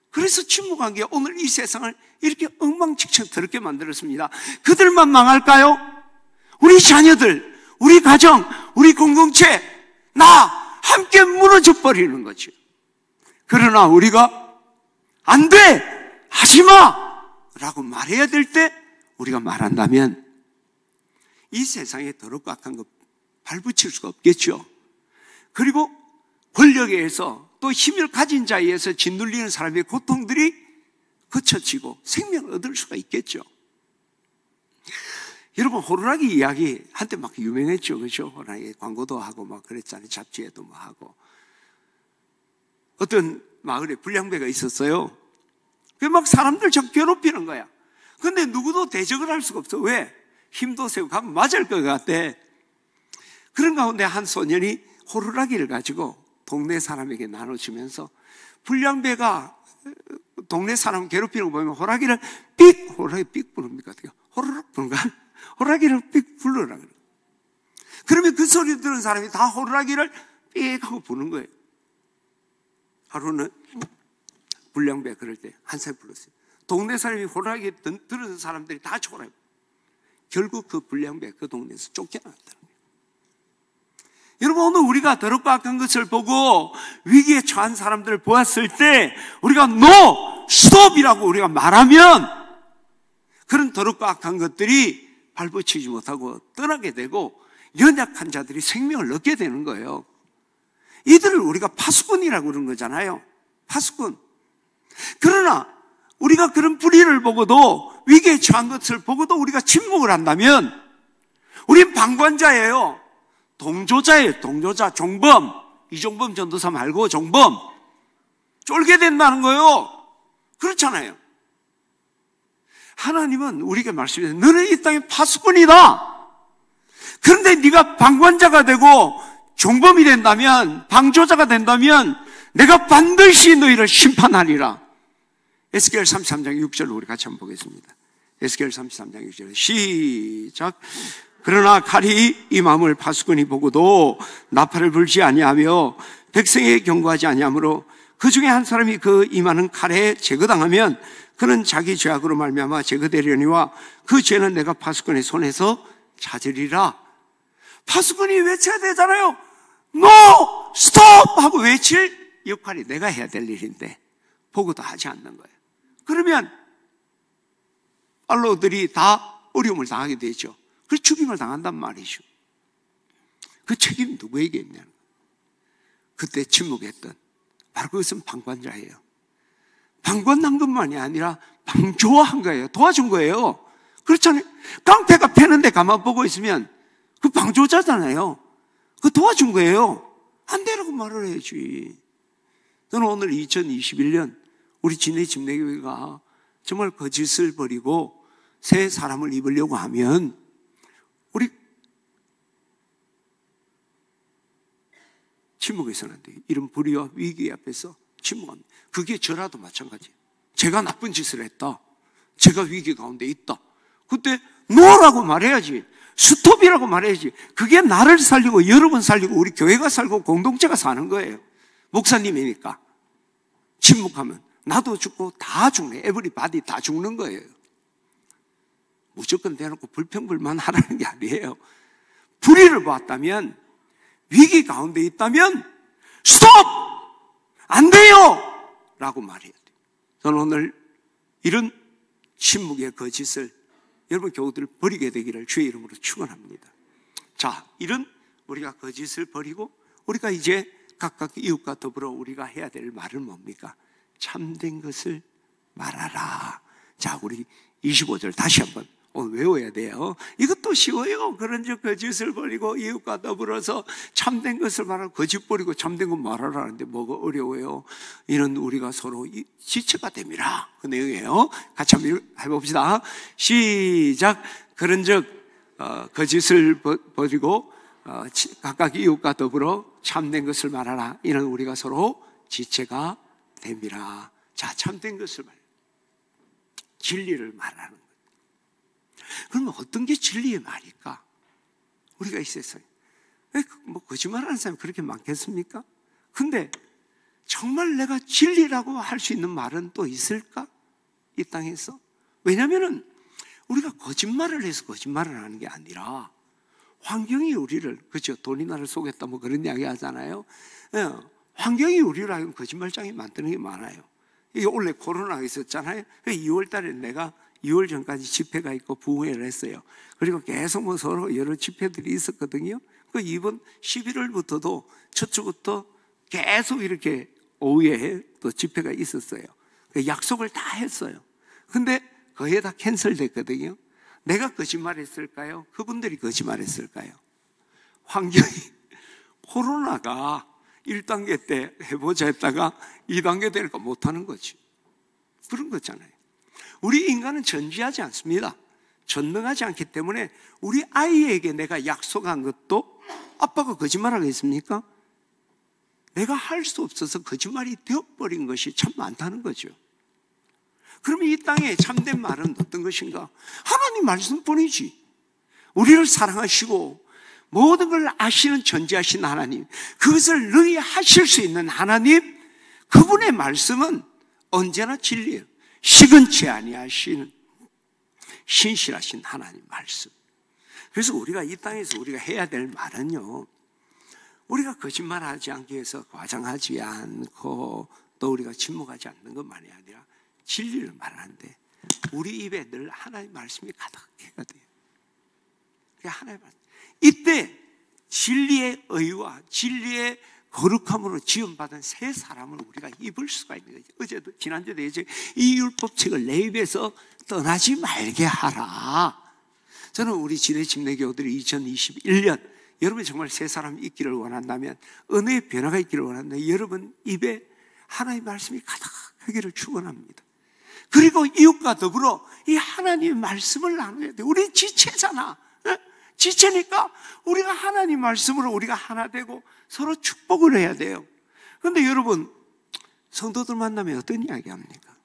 그래서 침묵한 게 오늘 이 세상을 이렇게 엉망진창 더럽게 만들었습니다. 그들만 망할까요? 우리 자녀들, 우리 가정, 우리 공동체, 나 함께 무너져 버리는 거죠. 그러나 우리가 안 돼! 하지 마! 라고 말해야 될 때 우리가 말한다면 이 세상에 더럽고 악한 거 발붙일 수가 없겠죠. 그리고 권력에 의해서 또 힘을 가진 자에 의해서 짓눌리는 사람의 고통들이 거쳐지고 생명을 얻을 수가 있겠죠. 여러분, 호루라기 이야기 한때 막 유명했죠. 그렇죠? 호루라기 광고도 하고 막 그랬잖아요. 잡지에도 뭐 하고. 어떤 마을에 불량배가 있었어요. 그 막 사람들 좀 괴롭히는 거야. 근데 누구도 대적을 할 수가 없어. 왜? 힘도 세고 가면 맞을 것 같아. 그런 가운데 한 소년이 호루라기를 가지고 동네 사람에게 나눠주면서, 불량배가 동네 사람 괴롭히는 거 보면 호루라기 삑 부릅니까? 호루룩 부는가? 호루라기를 삑 불러라. 그러면 그 소리 들은 사람이 다 호루라기를 삑 하고 부는 거예요. 하루는 불량배 그럴 때 한 사람이 불렀어요. 동네 사람이 호랑이 들은 사람들이 다 초라해. 결국 그 불량배 그 동네에서 쫓겨났다는 거예요. 여러분, 오늘 우리가 더럽고 악한 것을 보고 위기에 처한 사람들을 보았을 때 우리가 NO! STOP이라고 우리가 말하면 그런 더럽고 악한 것들이 발붙이지 못하고 떠나게 되고 연약한 자들이 생명을 얻게 되는 거예요. 이들을 우리가 파수꾼이라고 그러는 거잖아요. 파수꾼. 그러나 우리가 그런 불의를 보고도 위기에 처한 것을 보고도 우리가 침묵을 한다면 우린 방관자예요. 동조자예요. 동조자. 종범. 이종범 전도사 말고 종범. 쫄게 된다는 거예요. 그렇잖아요. 하나님은 우리에게 말씀해요. 너는 이 땅의 파수꾼이다. 그런데 네가 방관자가 되고 종범이 된다면, 방조자가 된다면 내가 반드시 너희를 심판하리라. 에스겔 33장 6절로 우리 같이 한번 보겠습니다. 에스겔 33장 6절 시작. 그러나 칼이 이 마음을 파수꾼이 보고도 나팔을 불지 아니하며 백성에게 경고하지 아니하므로 그 중에 한 사람이 그 임하는 칼에 제거당하면 그는 자기 죄악으로 말미암아 제거되려니와 그 죄는 내가 파수꾼의 손에서 찾으리라. 파수꾼이 외쳐야 되잖아요. NO! STOP! 하고 외칠 역할이 내가 해야 될 일인데 보고도 하지 않는 거예요. 그러면 팔로워들이 다 어려움을 당하게 되죠. 그 죽임을 당한단 말이죠. 그 책임이 누구에게 있냐는 거예요. 그때 침묵했던 바로 그것은 방관자예요. 방관한 것만이 아니라 방조한 거예요. 도와준 거예요. 그렇잖아요. 깡패가 패는데 가만 보고 있으면 그 방조자잖아요. 그 도와준 거예요. 안 되라고 말을 해야지. 저는 오늘 2021년 우리 진해 집내교회가 정말 거짓을 버리고 새 사람을 입으려고 하면 우리 침묵해서는 안 돼요. 이런 불의와 위기 앞에서 침묵합니다. 그게 저라도 마찬가지예요. 제가 나쁜 짓을 했다. 제가 위기 가운데 있다. 그때 NO라고 말해야지. 스톱이라고 말해야지. 그게 나를 살리고 여러분 살리고 우리 교회가 살고 공동체가 사는 거예요. 목사님이니까. 침묵하면 나도 죽고 다 죽네. 에브리바디 다 죽는 거예요. 무조건 대놓고 불평불만 하라는 게 아니에요. 불의를 보았다면, 위기 가운데 있다면 스톱! 안 돼요! 라고 말해야 돼요. 저는 오늘 이런 침묵의 거짓을 여러분 교우들 버리게 되기를 주의 이름으로 축원합니다. 자, 이런 우리가 거짓을 버리고 우리가 이제 각각 이웃과 더불어 우리가 해야 될 말은 뭡니까? 참된 것을 말하라. 자, 우리 25절 다시 한번 오늘 외워야 돼요. 이것도 쉬워요. 그런즉 거짓을 버리고 이웃과 더불어서 참된 것을 말하고 거짓 버리고 참된 것 말하라는데 뭐가 어려워요? 이는 우리가 서로 지체가 됨이라. 그 내용이에요. 같이 한번 해봅시다. 시작. 그런즉 거짓을 버리고 각각 이웃과 더불어 참된 것을 말하라. 이는 우리가 서로 지체가 됨이라. 자, 참된 것을 말해요. 진리를 말하는 거예요. 그러면 어떤 게 진리의 말일까? 우리가 이 세상에 뭐 거짓말하는 사람이 그렇게 많겠습니까? 근데 정말 내가 진리라고 할 수 있는 말은 또 있을까? 이 땅에서? 왜냐하면 우리가 거짓말을 해서 거짓말을 하는 게 아니라 환경이 우리를, 그렇죠? 돈이 나를 속였다 뭐 그런 이야기 하잖아요. 환경이 우리를 하여금 거짓말장애 만드는 게 많아요. 이게 원래 코로나가 있었잖아요. 2월 달에 내가 2월 전까지 집회가 있고 부흥회를 했어요. 그리고 계속 뭐 서로 여러 집회들이 있었거든요. 그 이번 11월부터도 첫주부터 계속 이렇게 오후에 또 집회가 있었어요. 약속을 다 했어요. 근데 거의 다 캔슬됐거든요. 내가 거짓말했을까요? 그분들이 거짓말했을까요? 환경이 코로나가 1단계 때 해보자 했다가 2단계 되니까 못하는 거지. 그런 거잖아요. 우리 인간은 전지하지 않습니다. 전능하지 않기 때문에 우리 아이에게 내가 약속한 것도 아빠가 거짓말하겠습니까? 내가 할 수 없어서 거짓말이 되어버린 것이 참 많다는 거죠. 그러면 이 땅에 참된 말은 어떤 것인가? 하나님 말씀뿐이지. 우리를 사랑하시고 모든 걸 아시는 전지하신 하나님, 그것을 능히 하실 수 있는 하나님, 그분의 말씀은 언제나 진리예요. 시근치 아니하시는 신실하신 하나님 말씀. 그래서 우리가 이 땅에서 우리가 해야 될 말은요, 우리가 거짓말하지 않기 위해서 과장하지 않고 또 우리가 침묵하지 않는 것만이 아니라 진리를 말하는데 우리 입에 늘 하나님의 말씀이 가득해야 돼요. 하나님의 말씀. 이때 진리의 의와 진리의 거룩함으로 지원받은 새 사람을 우리가 입을 수가 있는 거죠. 어제도 지난주에도 이 율법책을 내 입에서 떠나지 말게 하라. 저는 우리 지대 침례교우들이 2021년 여러분이 정말 새 사람이 있기를 원한다면, 은혜의 변화가 있기를 원한다면 여러분 입에 하나님의 말씀이 가득하기를 축원합니다. 그리고 이웃과 더불어 이 하나님의 말씀을 나눠야 돼요. 우리 지체잖아. 지체니까 우리가 하나님 말씀으로 우리가 하나 되고 서로 축복을 해야 돼요. 그런데 여러분, 성도들 만나면 어떤 이야기 합니까?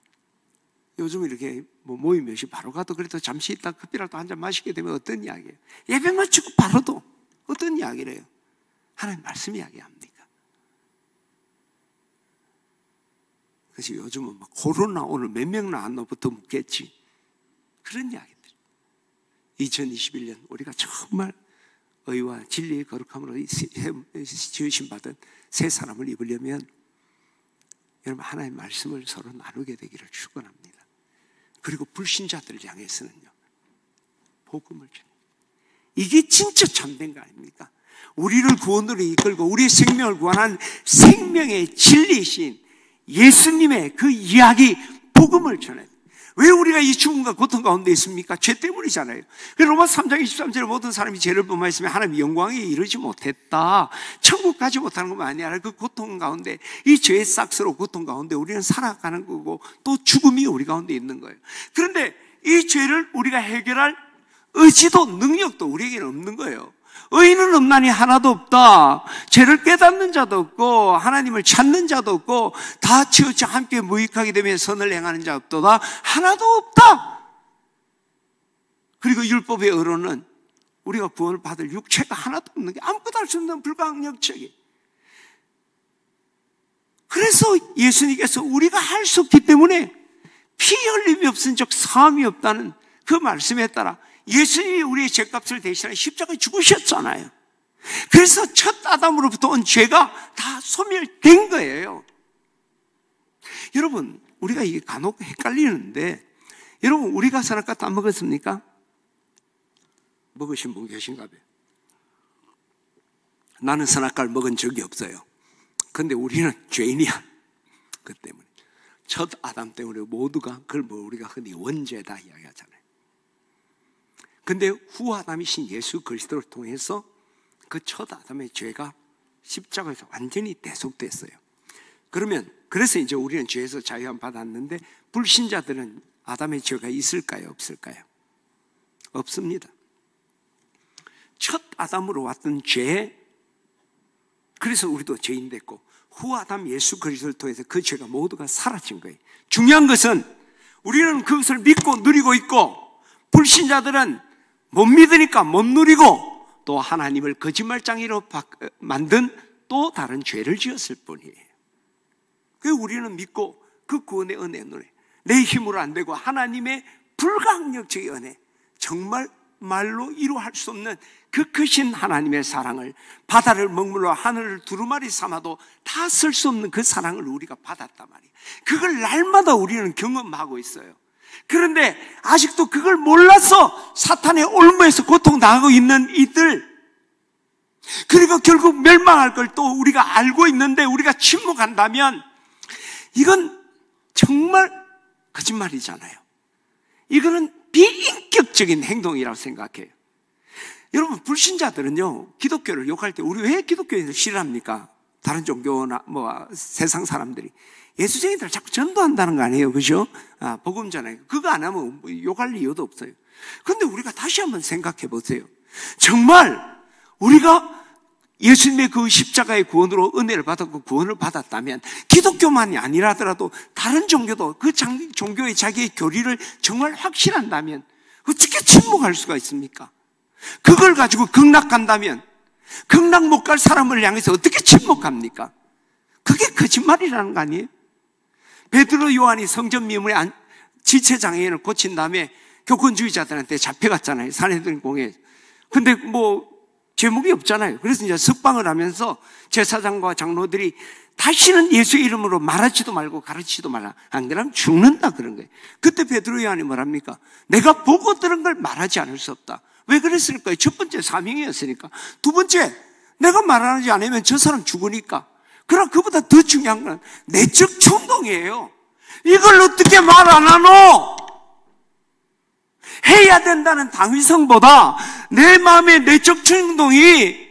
요즘 이렇게 모임 몇이 바로 가도 그래도 잠시 있다 커피라도 한잔 마시게 되면 어떤 이야기예요? 예배 마치고 바로도 어떤 이야기를 해요? 하나님 말씀 이야기합니까? 그래서 요즘은 막 코로나 오늘 몇 명 나왔노부터 묻겠지. 그런 이야기들. 2021년 우리가 정말 의와 진리의 거룩함으로 지으심 받은 새 사람을 입으려면 여러분 하나님의 말씀을 서로 나누게 되기를 축원합니다. 그리고 불신자들을 향해서는요, 복음을 주는, 이게 진짜 참된 거 아닙니까? 우리를 구원으로 이끌고 우리의 생명을 구원한 생명의 진리이신 예수님의 그 이야기, 복음을 전해요. 왜 우리가 이 죽음과 고통 가운데 있습니까? 죄 때문이잖아요. 로마서 3장 23절에 모든 사람이 죄를 범하였으면 하나님의 영광에 이르지 못했다. 천국 가지 못하는 것만 아니라 그 고통 가운데, 이 죄의 싹스러운 고통 가운데 우리는 살아가는 거고 또 죽음이 우리 가운데 있는 거예요. 그런데 이 죄를 우리가 해결할 의지도 능력도 우리에게는 없는 거예요. 의인은 없나니 하나도 없다. 죄를 깨닫는 자도 없고 하나님을 찾는 자도 없고 다 치우쳐 함께 무익하게 되면 선을 행하는 자 없도다. 하나도 없다. 그리고 율법의 의로는 우리가 구원을 받을 육체가 하나도 없는 게, 아무것도 할 수 없는 불가항력적이. 그래서 예수님께서 우리가 할 수 없기 때문에 피 흘림이 없은 적 사함이 없다는 그 말씀에 따라 예수님이 우리의 죄값을 대신하여 십자가에 죽으셨잖아요. 그래서 첫 아담으로부터 온 죄가 다 소멸된 거예요. 여러분, 우리가 이게 간혹 헷갈리는데, 여러분, 우리가 선악과 다 먹었습니까? 먹으신 분 계신가 봐요. 나는 선악과를 먹은 적이 없어요. 근데 우리는 죄인이야. 그 때문에. 첫 아담 때문에 모두가, 그걸 우리가 흔히 원죄다 이야기하잖아요. 근데 후 아담이신 예수 그리스도를 통해서 그 첫 아담의 죄가 십자가에서 완전히 대속됐어요. 그래서 이제 우리는 죄에서 자유함 받았는데, 불신자들은 아담의 죄가 있을까요? 없을까요? 없습니다. 첫 아담으로 왔던 죄, 그래서 우리도 죄인 됐고, 후 아담 예수 그리스도를 통해서 그 죄가 모두가 사라진 거예요. 중요한 것은 우리는 그것을 믿고 누리고 있고, 불신자들은 못 믿으니까 못 누리고 또 하나님을 거짓말장이로 만든 또 다른 죄를 지었을 뿐이에요. 그래서 우리는 믿고 그 구원의 은혜, 내 힘으로 안 되고 하나님의 불가항력적인 은혜, 정말 말로 이루할 수 없는 그 크신 하나님의 사랑을, 바다를 먹물로 하늘을 두루마리 삼아도 다 쓸 수 없는 그 사랑을 우리가 받았단 말이에요. 그걸 날마다 우리는 경험하고 있어요. 그런데 아직도 그걸 몰라서 사탄의 올무에서 고통당하고 있는 이들, 그리고 결국 멸망할 걸 또 우리가 알고 있는데 우리가 침묵한다면 이건 정말 거짓말이잖아요. 이거는 비인격적인 행동이라고 생각해요. 여러분, 불신자들은요, 기독교를 욕할 때 우리 왜 기독교에서 싫어합니까? 다른 종교나 세상 사람들이 예수쟁이들 자꾸 전도한다는 거 아니에요, 그죠? 복음 전에 그거 안 하면 욕할 이유도 없어요. 그런데 우리가 다시 한번 생각해 보세요. 정말 우리가 예수님의 그 십자가의 구원으로 은혜를 받았고 구원을 받았다면, 기독교만이 아니라더라도 다른 종교도 그 종교의 자기의 교리를 정말 확신한다면 어떻게 침묵할 수가 있습니까? 그걸 가지고 극락간다면 극락 못 갈 사람을 향해서 어떻게 침묵합니까? 그게 거짓말이라는 거 아니에요? 베드로 요한이 성전 미문의 지체장애인을 고친 다음에 교권주의자들한테 잡혀갔잖아요. 산헤드린 공회에. 근데 뭐 제목이 없잖아요. 그래서 이제 석방을 하면서 제사장과 장로들이 다시는 예수의 이름으로 말하지도 말고 가르치지도 말라. 안 그러면 죽는다 그런 거예요. 그때 베드로 요한이 뭐랍니까? 내가 보고 들은 걸 말하지 않을 수 없다. 왜 그랬을까요? 첫 번째 사명이었으니까. 두 번째, 내가 말하지 않으면 저 사람 죽으니까. 그러나 그보다 더 중요한 건 내적 충동이에요. 이걸 어떻게 말 안 하노? 해야 된다는 당위성보다 내 마음의 내적 충동이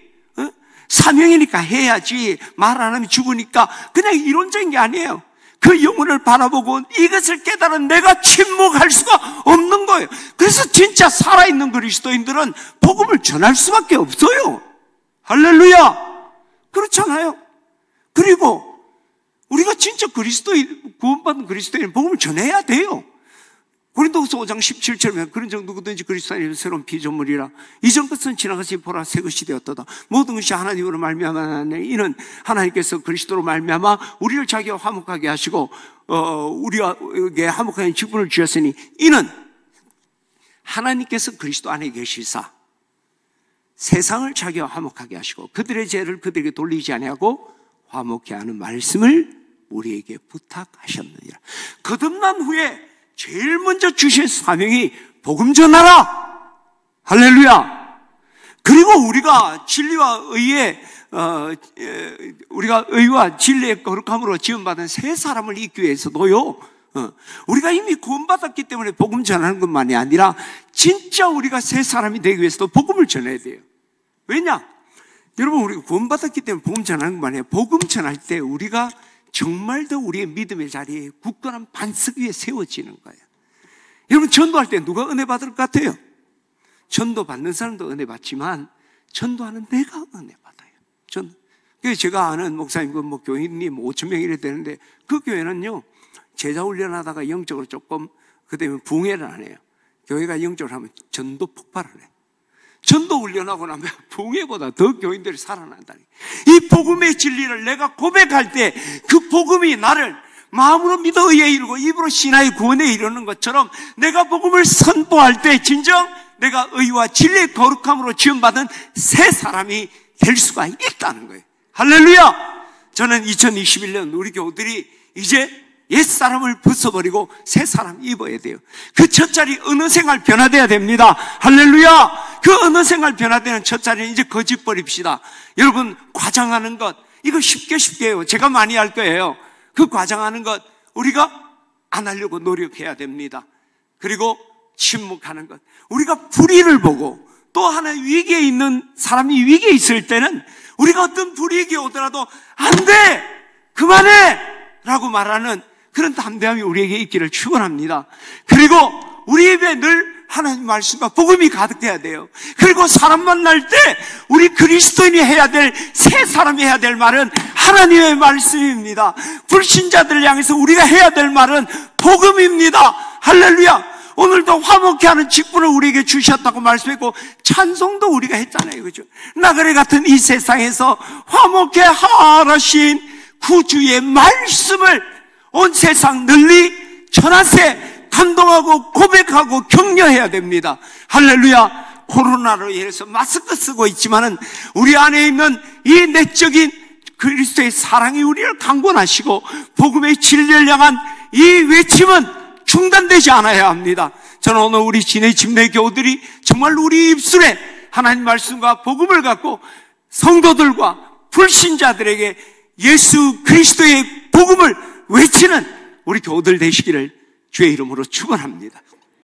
사명이니까 해야지, 말 안 하면 죽으니까 그냥 이론적인 게 아니에요. 그 영혼을 바라보고 이것을 깨달은 내가 침묵할 수가 없는 거예요. 그래서 진짜 살아있는 그리스도인들은 복음을 전할 수밖에 없어요. 할렐루야! 그렇잖아요. 그리고 우리가 진짜 구원받은 그리스도인은 복음을 전해야 돼요. 고린도후서 5장 17절에 그런 정 누구든지 그리스도인은 새로운 피조물이라 이전 것은 지나가시 보라 새 것이 되었도다. 모든 것이 하나님으로 말미암았네. 이는 하나님께서 그리스도로 말미암아 우리를 자기와 화목하게 하시고 우리에게 화목하는 직분을 주셨으니 이는 하나님께서 그리스도 안에 계시사 세상을 자기와 화목하게 하시고 그들의 죄를 그들에게 돌리지 아니하고 화목케 하는 말씀을 우리에게 부탁하셨느니라. 거듭난 후에 제일 먼저 주신 사명이 복음 전하라. 할렐루야. 그리고 우리가 진리와 의에 우리가 의와 진리의 거룩함으로 지원받은 새 사람을 잇기 위해서도요. 우리가 이미 구원받았기 때문에 복음 전하는 것만이 아니라 진짜 우리가 새 사람이 되기 위해서도 복음을 전해야 돼요. 왜냐? 여러분, 우리가 구원받았기 때문에 복음 전하는 것만 아니에요. 복음 전할 때 우리가 정말 더 우리의 믿음의 자리에 굳건한 반석 위에 세워지는 거예요. 여러분, 전도할 때 누가 은혜 받을 것 같아요? 전도 받는 사람도 은혜 받지만 전도하는 내가 은혜 받아요. 그래서 제가 아는 목사님, 교인님 5,000명 이래 되는데 그 교회는요, 제자 훈련하다가 영적으로 조금 그다음에 붕해를 안 해요. 교회가 영적으로 하면 전도 폭발을 해요. 전도 훈련하고 나면 붕해보다 더 교인들이 살아난다니. 이 복음의 진리를 내가 고백할 때 그 복음이 나를 마음으로 믿어 의에 이르고 입으로 신하의 구원에 이르는 것처럼 내가 복음을 선포할 때 진정 내가 의와 진리의 거룩함으로 지원받은 새 사람이 될 수가 있다는 거예요. 할렐루야! 저는 2021년 우리 교우들이 이제 옛사람을 벗어버리고 새사람 입어야 돼요. 그 첫 자리 어느 생활 변화돼야 됩니다. 할렐루야! 그 어느 생활 변화되는 첫 자리는 이제 거짓 버립시다. 여러분, 과장하는 것 이거 쉽게 해요. 제가 많이 할 거예요. 그 과장하는 것 우리가 안 하려고 노력해야 됩니다. 그리고 침묵하는 것 우리가 불의를 보고 또 하나 위기에 있는 사람이 위기에 있을 때는 우리가 어떤 불이익이 오더라도 안 돼! 그만해! 라고 말하는 그런 담대함이 우리에게 있기를 축원합니다. 그리고 우리 입에 늘 하나님 말씀과 복음이 가득해야 돼요. 그리고 사람 만날 때 우리 그리스도인이 해야 될, 새 사람이 해야 될 말은 하나님의 말씀입니다. 불신자들을 향해서 우리가 해야 될 말은 복음입니다. 할렐루야. 오늘도 화목케 하는 직분을 우리에게 주셨다고 말씀했고 찬송도 우리가 했잖아요. 그죠? 나그네 같은 이 세상에서 화목케 하라신 구주의 말씀을 온 세상 널리 전하세 감동하고 고백하고 격려해야 됩니다. 할렐루야. 코로나로 인해서 마스크 쓰고 있지만은 우리 안에 있는 이 내적인 그리스도의 사랑이 우리를 강권하시고 복음의 진리를 향한 이 외침은 중단되지 않아야 합니다. 저는 오늘 우리 진해 집내 교우들이 정말 우리 입술에 하나님 말씀과 복음을 갖고 성도들과 불신자들에게 예수 그리스도의 복음을 외치는 우리 교우들 되시기를 주의 이름으로 축원합니다.